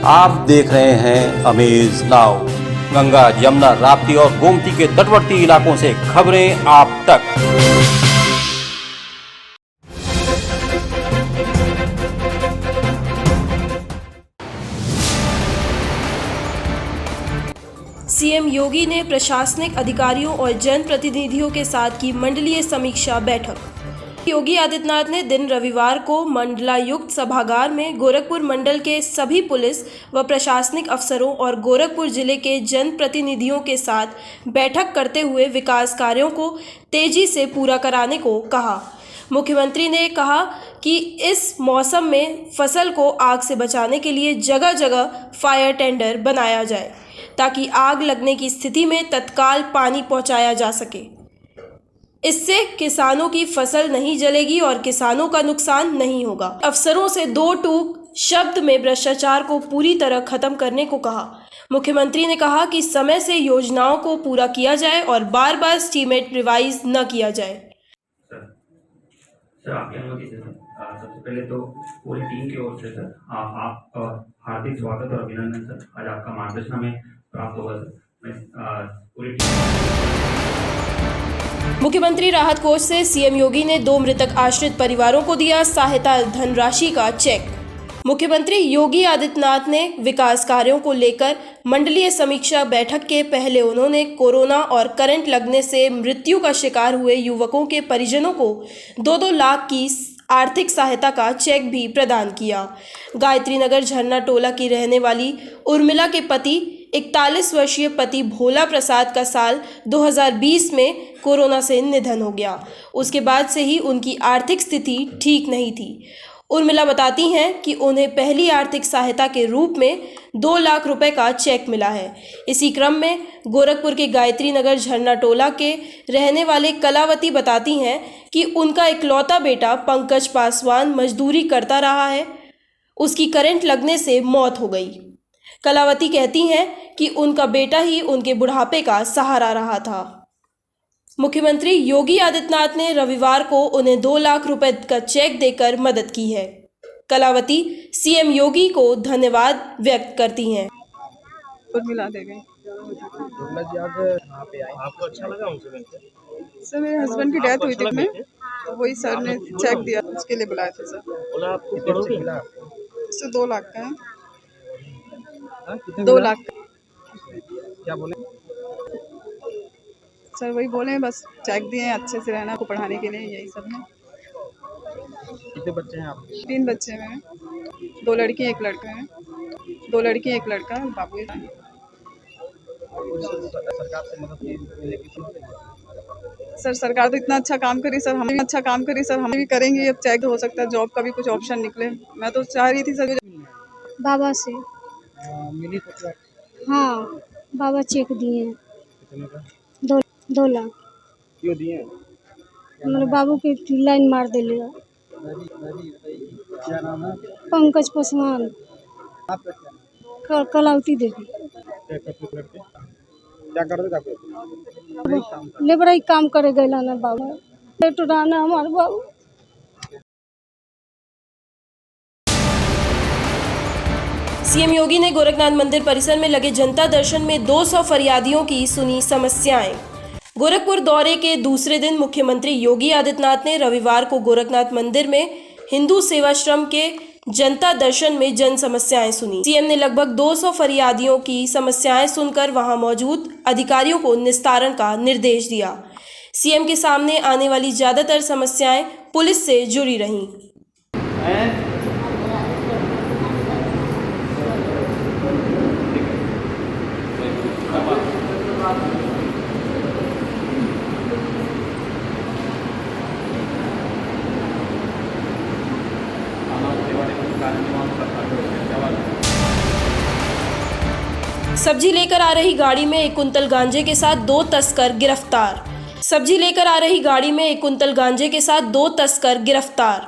आप देख रहे हैं अमेज नाउ। गंगा, यमुना, राप्ती और गोमती के तटवर्ती इलाकों से खबरें आप तक। सीएम योगी ने प्रशासनिक अधिकारियों और जनप्रतिनिधियों के साथ की मंडलीय समीक्षा बैठक। योगी आदित्यनाथ ने दिन रविवार को मंडलायुक्त सभागार में गोरखपुर मंडल के सभी पुलिस व प्रशासनिक अफसरों और गोरखपुर जिले के जनप्रतिनिधियों के साथ बैठक करते हुए विकास कार्यों को तेजी से पूरा कराने को कहा। मुख्यमंत्री ने कहा कि इस मौसम में फसल को आग से बचाने के लिए जगह जगह फायर टेंडर बनाया जाए ताकि आग लगने की स्थिति में तत्काल पानी पहुंचाया जा सके। इससे किसानों की फसल नहीं जलेगी और किसानों का नुकसान नहीं होगा। अफसरों से दो टूक शब्द में भ्रष्टाचार को पूरी तरह खत्म करने को कहा। मुख्यमंत्री ने कहा कि समय से योजनाओं को पूरा किया जाए और बार बार एस्टीमेट रिवाइज न किया जाए। सर आपकी अनुमति से सबसे पहले तो पूरी टीम की ओर से सर आप हार्दिक स्वागत और अभिनंदन सर। आज आपका मार्गदर्शन हमें प्राप्त होगा सर। मैं मुख्यमंत्री राहत कोष से सीएम योगी ने 2 मृतक आश्रित परिवारों को दिया सहायता धनराशि का चेक। मुख्यमंत्री योगी आदित्यनाथ ने विकास कार्यों को लेकर मंडलीय समीक्षा बैठक के पहले उन्होंने कोरोना और करंट लगने से मृत्यु का शिकार हुए युवकों के परिजनों को 2-2 लाख की आर्थिक सहायता का चेक भी प्रदान किया। गायत्री नगर झरना टोला की रहने वाली उर्मिला के पति 41 वर्षीय पति भोला प्रसाद का साल 2020 में कोरोना से निधन हो गया। उसके बाद से ही उनकी आर्थिक स्थिति ठीक नहीं थी। उर्मिला बताती हैं कि उन्हें पहली आर्थिक सहायता के रूप में 2 लाख रुपए का चेक मिला है। इसी क्रम में गोरखपुर के गायत्री नगर झरना टोला के रहने वाले कलावती बताती हैं कि उनका इकलौता बेटा पंकज पासवान मजदूरी करता रहा है। उसकी करंट लगने से मौत हो गई। कलावती कहती हैं कि उनका बेटा ही उनके बुढ़ापे का सहारा रहा था। मुख्यमंत्री योगी आदित्यनाथ ने रविवार को उन्हें 2 लाख रुपए का चेक देकर मदद की है। कलावती सीएम योगी को धन्यवाद व्यक्त करती हैं। मिला दे गए। आपको अच्छा लगा उनसे मिलकर? सर मेरे हस्बैंड की डेथ हुई थी में, तो वही सर ने चेक दिया, उसके लिए बुलाया था सर। बोला आपको करोगे? इससे 2 लाख का है। 2 लाख क्या बोले सर? वही बोले बस चेक दिए अच्छे से रहना को पढ़ाने के लिए, यही सब है। कितने बच्चे हैं आपके? 3 बच्चे हैं, 2 लड़की 1 लड़का है। 2 लड़की 1 लड़का बाबू है। सरकार से मदद मिले किसी सर सरकार तो इतना अच्छा काम करी सर, हमें भी अच्छा काम करी सर, हमें भी करेंगे। अब चेक हो सकता है जॉब का भी कुछ ऑप्शन निकले। मैं तो चाह रही थी सर बाबा से। मिली तो क्या? हाँ बाबा चेक दिए हैं। कितने का? 2 लाख। क्यों दिए? हमारे बाबू के लाइन मार दिले। क्या नाम है? पंकज पासवान। आपका कलावती देवी। क्या करते थे? लेबराई काम करे गए ना बाबा, टुटाना हमारे बाबू। सीएम योगी ने गोरखनाथ मंदिर परिसर में लगे जनता दर्शन में 200 फरियादियों की सुनी समस्याएं। गोरखपुर दौरे के दूसरे दिन मुख्यमंत्री योगी आदित्यनाथ ने रविवार को गोरखनाथ मंदिर में हिंदू सेवाश्रम के जनता दर्शन में जन समस्याएं सुनी। सीएम ने लगभग 200 फरियादियों की समस्याएं सुनकर वहां मौजूद अधिकारियों को निस्तारण का निर्देश दिया। सीएम के सामने आने वाली ज्यादातर समस्याएं पुलिस से जुड़ी रहीं। सब्जी लेकर आ रही गाड़ी में 1 कुंतल गांजे के साथ 2 तस्कर गिरफ्तार। सब्जी लेकर आ रही गाड़ी में 1 कुंतल गांजे के साथ 2 तस्कर गिरफ्तार।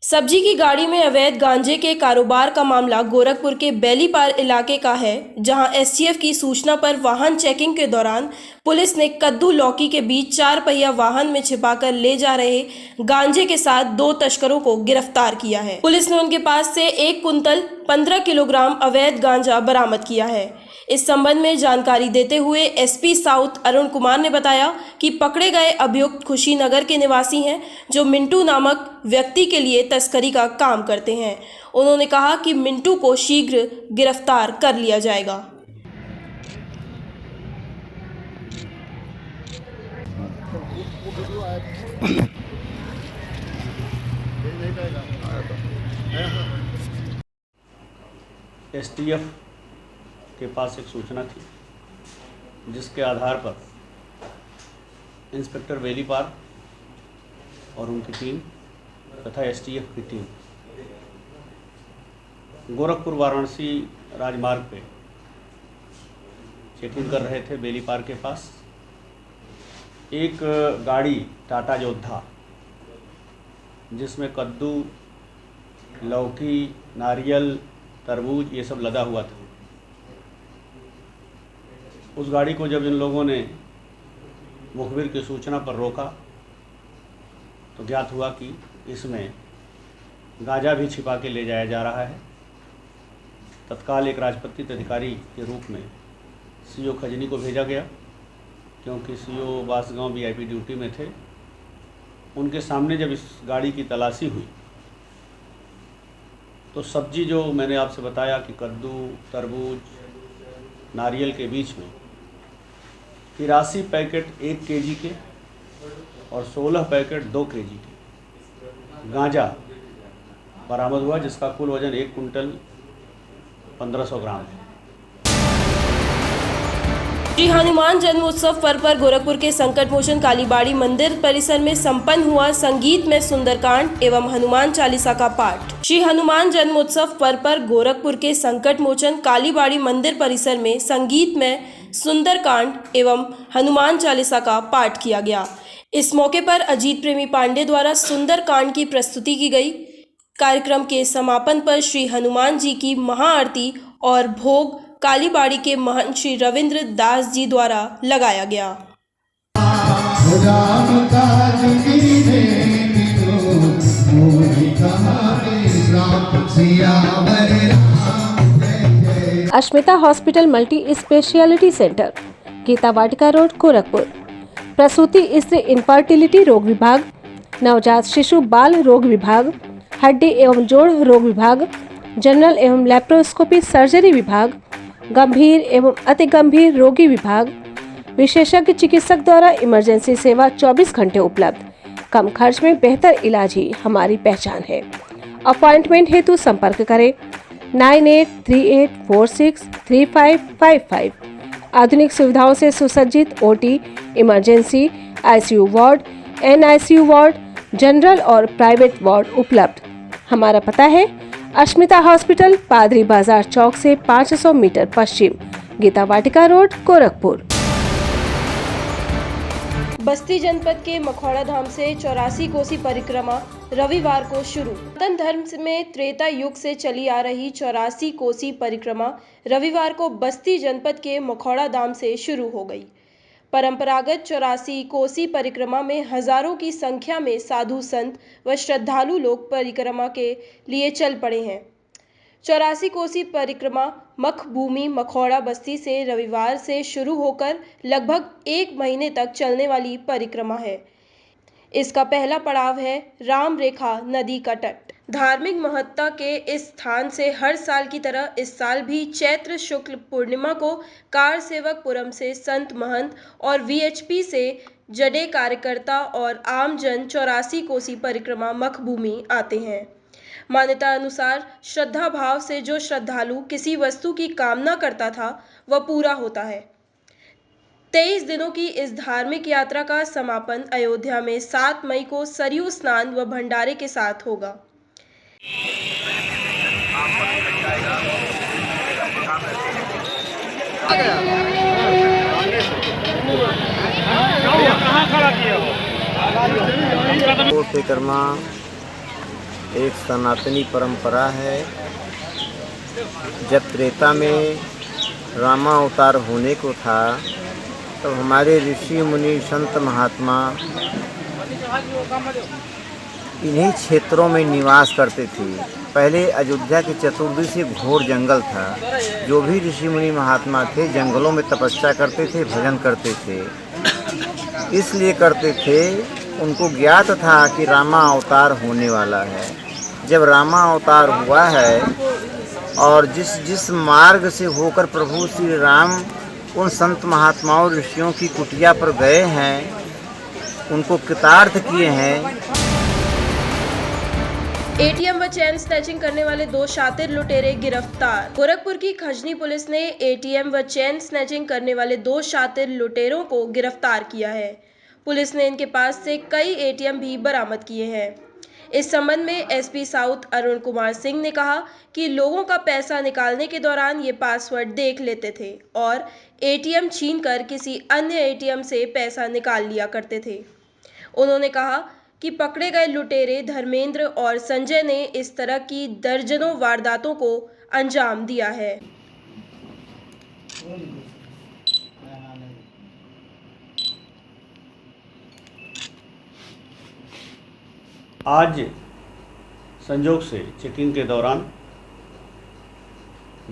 सब्जी की गाड़ी में अवैध गांजे के कारोबार का मामला गोरखपुर के बेलीपार इलाके का है, जहां एसटीएफ की सूचना पर वाहन चेकिंग के दौरान पुलिस ने कद्दू लौकी के बीच 4 पहिया वाहन में छिपाकर ले जा रहे गांजे के साथ 2 तस्करों को गिरफ्तार किया है। पुलिस ने उनके पास से 1 कुंतल 15 किलोग्राम अवैध गांजा बरामद किया है। इस संबंध में जानकारी देते हुए एसपी साउथ अरुण कुमार ने बताया कि पकड़े गए अभियुक्त खुशीनगर के निवासी हैं, जो मिंटू नामक व्यक्ति के लिए तस्करी का काम करते हैं। उन्होंने कहा कि मिंटू को शीघ्र गिरफ्तार कर लिया जाएगा। एसटीएफ के पास एक सूचना थी, जिसके आधार पर इंस्पेक्टर बेलीपार और उनकी टीम तथा एसटीएफ की टीम गोरखपुर वाराणसी राजमार्ग पे चेकिंग कर रहे थे। बेलीपार के पास एक गाड़ी टाटा योद्धा, जिसमें कद्दू, लौकी, नारियल, तरबूज ये सब लदा हुआ था। उस गाड़ी को जब इन लोगों ने मुखबिर की सूचना पर रोका तो ज्ञात हुआ कि इसमें गांजा भी छिपा के ले जाया जा रहा है। तत्काल एक राजपत्रित अधिकारी के रूप में सीओ खजनी को भेजा गया, क्योंकि सीओ बासगांव वीआईपी ड्यूटी में थे। उनके सामने जब इस गाड़ी की तलाशी हुई तो सब्जी जो मैंने आपसे बताया कि कद्दू, तरबूज, नारियल के बीच में 83 पैकेट 1 केजी के और 16 पैकेट 2 केजी के गांजा बरामद हुआ, जिसका कुल वजन 1 कुंटल 1500 ग्राम है। श्री हनुमान जन्मोत्सव पर्व पर गोरखपुर के संकटमोचन कालीबाड़ी मंदिर परिसर में संपन्न हुआ संगीत में सुंदरकांड एवं हनुमान चालीसा का पाठ। श्री हनुमान जन्मोत्सव पर्व पर गोरखपुर के संकटमोचन कालीबाड़ी मंदिर परिसर में संगीत में सुंदरकांड एवं हनुमान चालीसा का पाठ किया गया। इस मौके पर अजीत प्रेमी पांडे द्वारा सुंदरकांड की प्रस्तुति की गई। कार्यक्रम के समापन पर श्री हनुमान जी की महाआरती और भोग कालीबाड़ी के महंत श्री रविंद्र दास जी द्वारा लगाया गया। Asmita hospital multi speciality centre, Geeta Vatika road, Gorakhpur. प्रसूति स्त्री इनफर्टिलिटी रोग विभाग, नवजात शिशु बाल रोग विभाग, हड्डी एवं जोड़ रोग विभाग, जनरल एवं लैप्रोस्कोपी सर्जरी विभाग, गंभीर एवं अति गंभीर रोगी विभाग, विशेषज्ञ चिकित्सक द्वारा इमरजेंसी सेवा 24 घंटे उपलब्ध। कम खर्च में बेहतर इलाज ही हमारी पहचान है। अपॉइंटमेंट हेतु संपर्क करें 9838463555। आधुनिक सुविधाओं से सुसज्जित OT, emergency, ICU ward, NICU ward, general और प्राइवेट वार्ड उपलब्ध। हमारा पता है अस्मिता हॉस्पिटल, पादरी बाजार चौक से 500 मीटर पश्चिम, गीता वाटिका रोड, गोरखपुर। बस्ती जनपद के मखौड़ा धाम से 84 कोसी परिक्रमा रविवार को शुरू। सनातन धर्म में त्रेता युग से चली आ रही 84 कोसी परिक्रमा रविवार को बस्ती जनपद के मखौड़ा धाम से शुरू हो गई। परंपरागत 84 कोसी परिक्रमा में हजारों की संख्या में साधु संत व श्रद्धालु लोग परिक्रमा के लिए चल पड़े हैं। 84 कोसी परिक्रमा मखभूमि मखौड़ा बस्ती से रविवार से शुरू होकर लगभग 1 महीने तक चलने वाली परिक्रमा है। इसका पहला पड़ाव है राम रेखा नदी का तट। धार्मिक महत्ता के इस स्थान से हर साल की तरह इस साल भी चैत्र शुक्ल पूर्णिमा को कार सेवकपुरम से संत महंत और वीएचपी से जड़े कार्यकर्ता और आमजन 84 कोसी परिक्रमा मखभूमि आते हैं। मान्यता अनुसार श्रद्धा भाव से जो श्रद्धालु किसी वस्तु की कामना करता था वह पूरा होता है। 23 दिनों की इस धार्मिक यात्रा का समापन अयोध्या में 7 मई को सरयू स्नान व भंडारे के साथ होगा। परिक्रमा एक सनातनी परंपरा है। जब त्रेता में रामा अवतार होने को था तब हमारे ऋषि मुनि संत महात्मा इन्हीं क्षेत्रों में निवास करते थे। पहले अयोध्या के चतुर्दिशी घोर जंगल था। जो भी ऋषि मुनि महात्मा थे जंगलों में तपस्या करते थे, भजन करते थे। इसलिए करते थे, उनको ज्ञात था कि रामा अवतार होने वाला है। जब रामा अवतार हुआ है और जिस मार्ग से होकर प्रभु श्री राम उन संत महात्माओं ऋषियों की कुटिया पर गए हैं, उनको कृतार्थ किए हैं। एटीएम व चैन स्नैचिंग करने वाले 2 शातिर लुटेरे गिरफ्तार। गोरखपुर की खजनी पुलिस ने एटीएम व चैन स्नैचिंग करने वाले 2 शातिर लुटेरों को गिरफ्तार किया है। पुलिस ने इनके पास से कई एटीएम भी बरामद किए हैं। इस संबंध में एसपी साउथ अरुण कुमार सिंह ने कहा कि लोगों का पैसा निकालने के दौरान ये पासवर्ड देख लेते थे और एटीएम छीनकर किसी अन्य एटीएम से पैसा निकाल लिया करते थे। उन्होंने कहा कि पकड़े गए लुटेरे धर्मेंद्र और संजय ने इस तरह की दर्जनों वारदातों को अंजाम दिया है। आज संजोग से चेकिंग के दौरान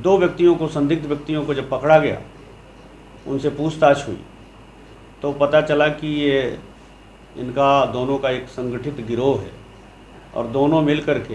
2 संदिग्ध व्यक्तियों को जब पकड़ा गया, उनसे पूछताछ हुई तो पता चला कि ये इनका दोनों का एक संगठित गिरोह है और दोनों मिलकर के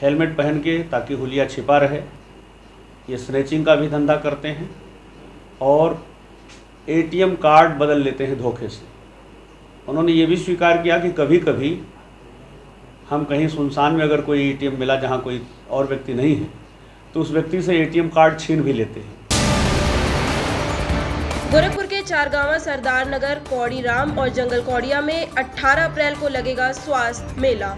हेलमेट पहन के ताकि हुलिया छिपा रहे, ये स्नैचिंग का भी धंधा करते हैं और एटीएम कार्ड बदल लेते हैं धोखे से। उन्होंने ये भी स्वीकार किया कि कभी कभी हम कहीं सुनसान में अगर कोई एटीएम मिला जहां कोई और व्यक्ति नहीं है तो उस व्यक्ति से एटीएम कार्ड छीन भी लेते हैं। गोरखपुर के चारगांवा, सरदार नगर, कौड़ी राम और जंगल कौड़िया में 18 अप्रैल को लगेगा स्वास्थ्य मेला।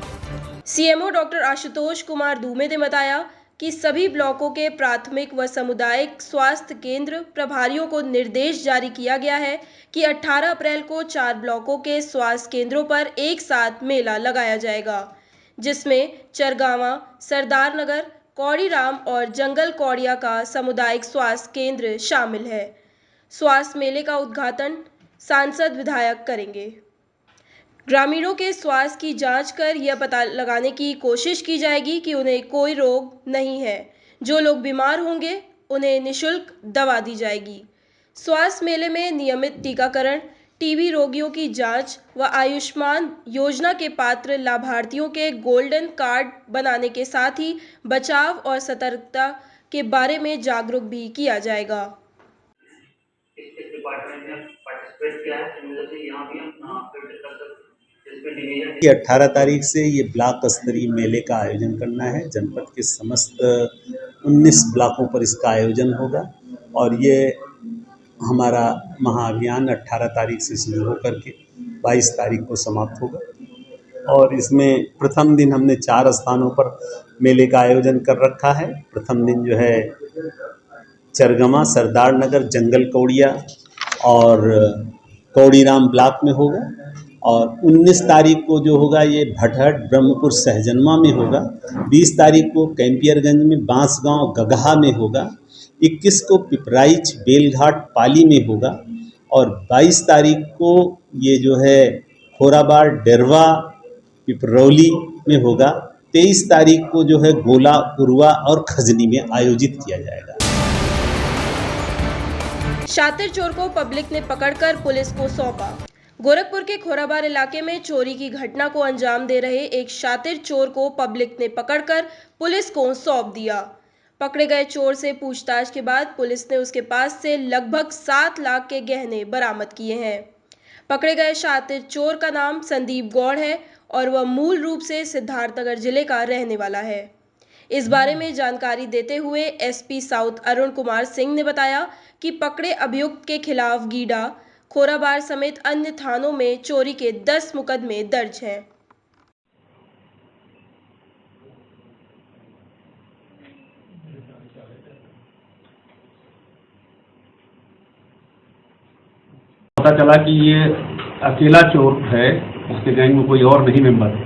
सीएमओ डॉक्टर आशुतोष कुमार दूमे ने बताया कि सभी ब्लॉकों के प्राथमिक व सामुदायिक स्वास्थ्य केंद्र प्रभारियों को निर्देश जारी किया गया है कि 18 अप्रैल को 4 ब्लॉकों के स्वास्थ्य केंद्रों पर एक साथ मेला लगाया जाएगा, जिसमें चरगांवा, सरदार नगर, कौड़ी राम और जंगल कौड़िया का सामुदायिक स्वास्थ्य केंद्र शामिल है। स्वास्थ्य मेले का उद्घाटन सांसद विधायक करेंगे। ग्रामीणों के स्वास्थ्य की जांच कर यह पता लगाने की कोशिश की जाएगी कि उन्हें कोई रोग नहीं है। जो लोग बीमार होंगे उन्हें निःशुल्क दवा दी जाएगी। स्वास्थ्य मेले में नियमित टीकाकरण, टीबी रोगियों की जांच व आयुष्मान योजना के पात्र लाभार्थियों के गोल्डन कार्ड बनाने के साथ ही बचाव और सतर्कता के बारे में जागरूक भी किया जाएगा। इस डिपार्टमेंट में पार्टिसिपेट किया है, सिमिलरली यहाँ भी हम फिर डिस्कस कर 18 तारीख से ये ब्लॉक स्तरीय मेले का आयोजन करना है। जनपद के समस्त 19 ब्लॉकों पर इसका आयोजन होगा और ये हमारा महाअभियान 18 तारीख से शुरू होकर के 22 तारीख को समाप्त होगा। और इसमें प्रथम दिन हमने 4 स्थानों पर मेले का आयोजन कर रखा है। प्रथम दिन जो है चरगमा, सरदार नगर, जंगल कौड़िया और कौड़ीराम ब्लॉक में होगा और 19 तारीख को जो होगा ये भटहट, ब्रह्मपुर, सहजनवा में होगा। 20 तारीख को कैंपियरगंज में, बांसगांव, गगहा में होगा। 21 को पिपराइच, बेलघाट, पाली में होगा और 22 तारीख को ये जो है खोराबाड़, डेरवा, पिपरौली में होगा। 23 तारीख को जो है गोला, उरवा और खजनी में आयोजित किया जाएगा। शातिर चोर को पब्लिक ने पकड़कर पुलिस को सौंपा। गोरखपुर के खोराबार इलाके में चोरी की घटना को अंजाम दे रहे एक शातिर चोर को पब्लिक ने पकड़कर पुलिस को सौंप दिया। पकड़े गए चोर से पूछताछ के बाद पुलिस ने उसके पास से लगभग 7 लाख के गहने बरामद किए हैं। पकड़े गए शातिर चोर का नाम संदीप गौड़ है और वह मूल रूप से सिद्धार्थनगर जिले का रहने वाला है। इस बारे में जानकारी देते हुए एसपी साउथ अरुण कुमार सिंह ने बताया कि पकड़े अभियुक्त के खिलाफ गीडा, खोराबार समेत अन्य थानों में चोरी के 10 मुकदमे दर्ज हैं। पता चला कि ये अकेला चोर है, उसके गैंग में कोई और नहीं मेंबर है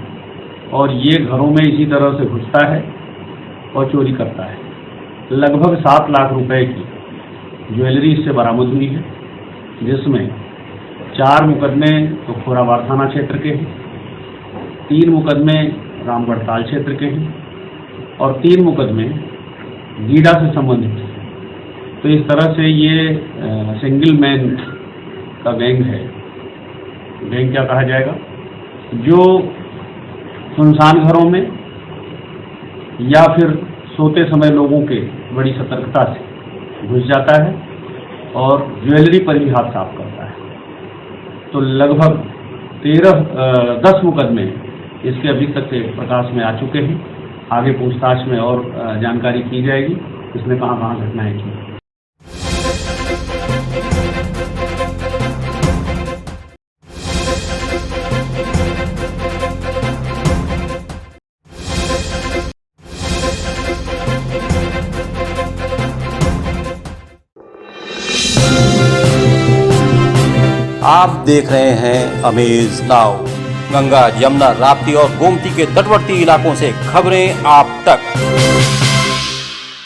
और ये घरों में इसी तरह से घुसता है और चोरी करता है। लगभग 7 लाख रुपए की ज्वेलरी इससे बरामद हुई है, जिसमें 4 मुकदमे तो खोराबार थाना क्षेत्र के हैं, 3 मुकदमे रामगढ़ ताल क्षेत्र के हैं और 3 मुकदमे गीडा से संबंधित हैं। तो इस तरह से ये सिंगल मैन का गैंग है। गैंग क्या कहा जाएगा, जो सुनसान घरों में या फिर सोते समय लोगों के बड़ी सतर्कता से घुस जाता है और ज्वेलरी पर भी हाथ साफ करता है। तो लगभग 10 मुकदमे इसके अभी तक के प्रकाश में आ चुके हैं। आगे पूछताछ में और जानकारी की जाएगी इसने कहाँ घटनाएं की। आप देख रहे हैं अमेज नाउ। गंगा, यमुना, राप्ती और गोमती के तटवर्ती इलाकों से खबरें आप तक।